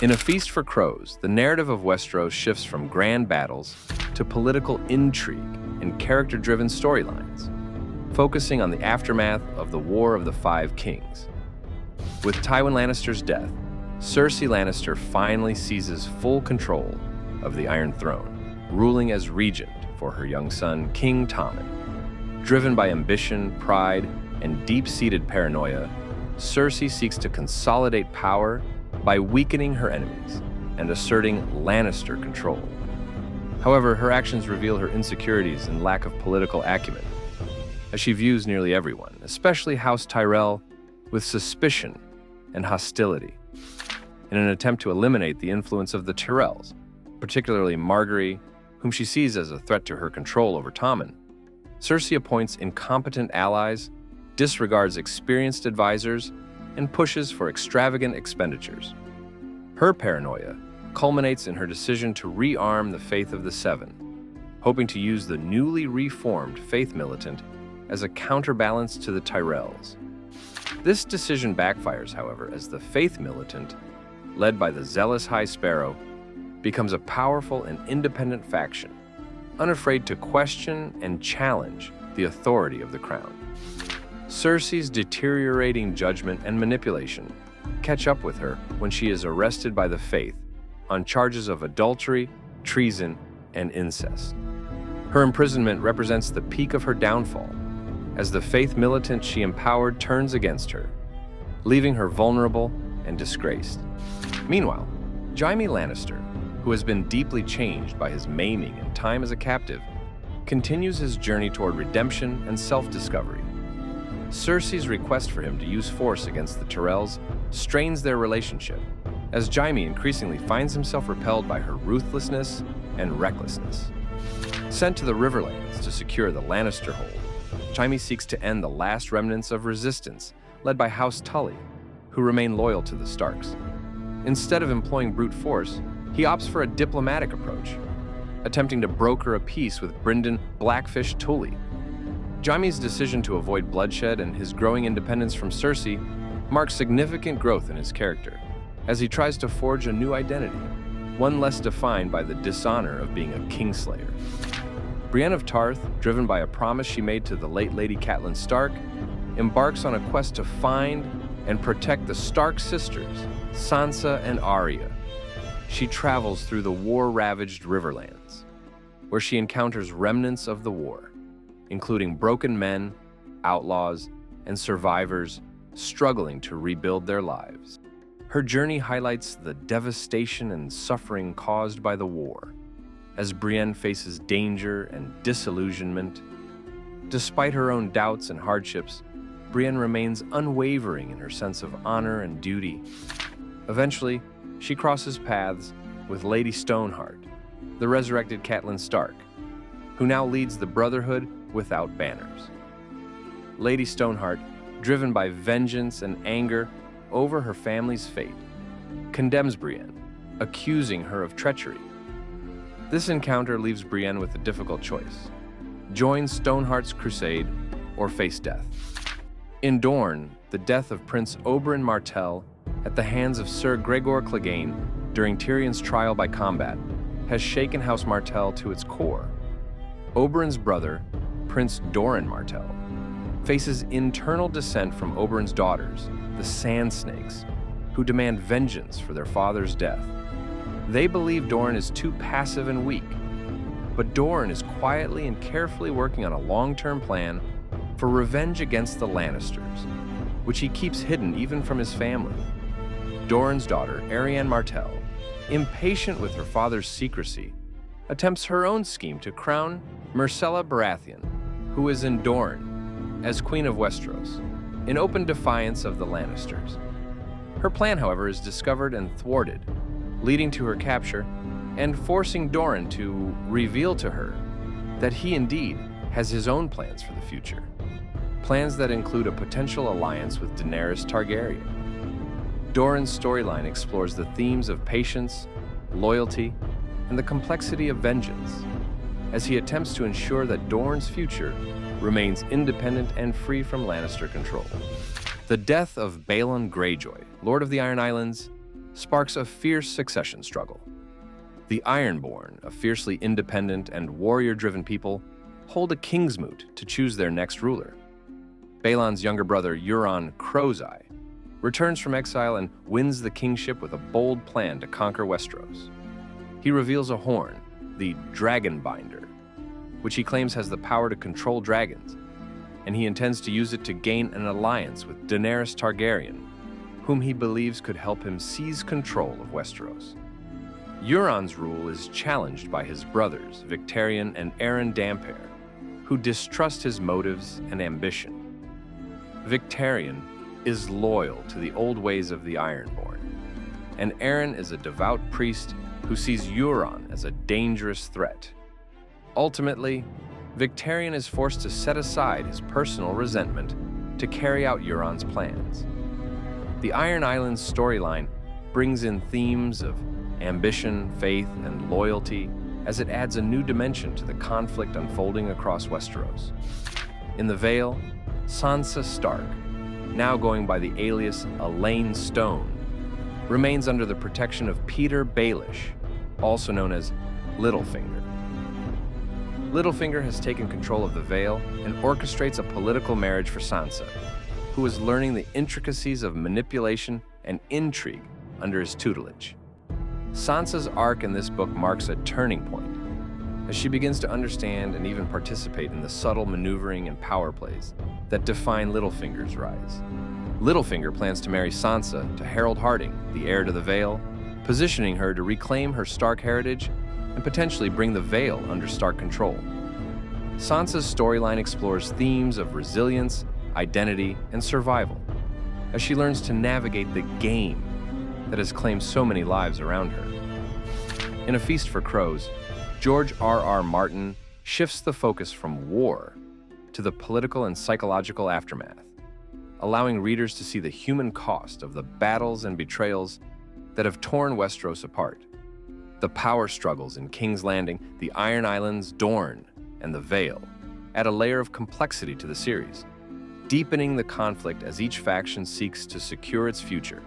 In A Feast for Crows, the narrative of Westeros shifts from grand battles to political intrigue and character-driven storylines, focusing on the aftermath of the War of the Five Kings. With Tywin Lannister's death, Cersei Lannister finally seizes full control of the Iron Throne, ruling as regent for her young son, King Tommen. Driven by ambition, pride, and deep-seated paranoia, Cersei seeks to consolidate power by weakening her enemies and asserting Lannister control. However, her actions reveal her insecurities and lack of political acumen, as she views nearly everyone, especially House Tyrell, with suspicion and hostility. In an attempt to eliminate the influence of the Tyrells, particularly Margaery, whom she sees as a threat to her control over Tommen, Cersei appoints incompetent allies, disregards experienced advisors, and pushes for extravagant expenditures. Her paranoia culminates in her decision to rearm the Faith of the Seven, hoping to use the newly reformed Faith Militant as a counterbalance to the Tyrells. This decision backfires, however, as the Faith Militant, led by the zealous High Sparrow, becomes a powerful and independent faction, unafraid to question and challenge the authority of the crown. Cersei's deteriorating judgment and manipulation catch up with her when she is arrested by the Faith on charges of adultery, treason, and incest. Her imprisonment represents the peak of her downfall, as the Faith Militant she empowered turns against her, leaving her vulnerable and disgraced. Meanwhile, Jaime Lannister, who has been deeply changed by his maiming and time as a captive, continues his journey toward redemption and self-discovery. Cersei's request for him to use force against the Tyrells strains their relationship, as Jaime increasingly finds himself repelled by her ruthlessness and recklessness. Sent to the Riverlands to secure the Lannister hold, Jaime seeks to end the last remnants of resistance led by House Tully, who remain loyal to the Starks. Instead of employing brute force, he opts for a diplomatic approach, attempting to broker a peace with Brynden Blackfish Tully. Jaime's decision to avoid bloodshed and his growing independence from Cersei marks significant growth in his character, as he tries to forge a new identity, one less defined by the dishonor of being a Kingslayer. Brienne of Tarth, driven by a promise she made to the late Lady Catelyn Stark, embarks on a quest to find and protect the Stark sisters, Sansa and Arya. She travels through the war-ravaged Riverlands, where she encounters remnants of the war, including broken men, outlaws, and survivors struggling to rebuild their lives. Her journey highlights the devastation and suffering caused by the war, as Brienne faces danger and disillusionment. Despite her own doubts and hardships, Brienne remains unwavering in her sense of honor and duty. Eventually, she crosses paths with Lady Stoneheart, the resurrected Catelyn Stark, who now leads the Brotherhood without banners. Lady Stoneheart, driven by vengeance and anger over her family's fate, condemns Brienne, accusing her of treachery. This encounter leaves Brienne with a difficult choice: join Stoneheart's crusade or face death. In Dorne, the death of Prince Oberyn Martell at the hands of Sir Gregor Clegane during Tyrion's trial by combat has shaken House Martell to its core. Oberyn's brother, Prince Doran Martell, faces internal dissent from Oberyn's daughters, the Sand Snakes, who demand vengeance for their father's death. They believe Dorne is too passive and weak, but Dorne is quietly and carefully working on a long-term plan for revenge against the Lannisters, which he keeps hidden even from his family. Doran's daughter, Arianne Martell, impatient with her father's secrecy, attempts her own scheme to crown Myrcella Baratheon, who is in Dorne, as Queen of Westeros, in open defiance of the Lannisters. Her plan, however, is discovered and thwarted, leading to her capture and forcing Doran to reveal to her that he indeed has his own plans for the future. Plans that include a potential alliance with Daenerys Targaryen. Doran's storyline explores the themes of patience, loyalty, and the complexity of vengeance, as he attempts to ensure that Dorne's future remains independent and free from Lannister control. The death of Balon Greyjoy, Lord of the Iron Islands, sparks a fierce succession struggle. The Ironborn, a fiercely independent and warrior-driven people, hold a kingsmoot to choose their next ruler. Balon's younger brother, Euron CROWS, returns from exile and wins the kingship with a bold plan to conquer Westeros. He reveals a horn, the Dragonbinder, which he claims has the power to control dragons, and he intends to use it to gain an alliance with Daenerys Targaryen, whom he believes could help him seize control of Westeros. Euron's rule is challenged by his brothers, Victarion and Aeron Damphair, who distrust his motives and ambition. Victarion is loyal to the old ways of the Ironborn, and Aeron is a devout priest who sees Euron as a dangerous threat. Ultimately, Victarion is forced to set aside his personal resentment to carry out Euron's plans. The Iron Islands storyline brings in themes of ambition, faith, and loyalty as it adds a new dimension to the conflict unfolding across Westeros. In the Vale, Sansa Stark, now going by the alias Elaine Stone, remains under the protection of Peter Baelish, also known as Littlefinger. Littlefinger has taken control of the Vale and orchestrates a political marriage for Sansa, who is learning the intricacies of manipulation and intrigue under his tutelage. Sansa's arc in this book marks a turning point, as she begins to understand and even participate in the subtle maneuvering and power plays that define Littlefinger's rise. Littlefinger plans to marry Sansa to Harold Harding, the heir to the Vale, positioning her to reclaim her Stark heritage and potentially bring the Vale under Stark control. Sansa's storyline explores themes of resilience, identity, and survival, as she learns to navigate the game that has claimed so many lives around her. In A Feast for Crows, George R.R. Martin shifts the focus from war to the political and psychological aftermath, allowing readers to see the human cost of the battles and betrayals that have torn Westeros apart. The power struggles in King's Landing, the Iron Islands, Dorne, and the Vale add a layer of complexity to the series, deepening the conflict as each faction seeks to secure its future.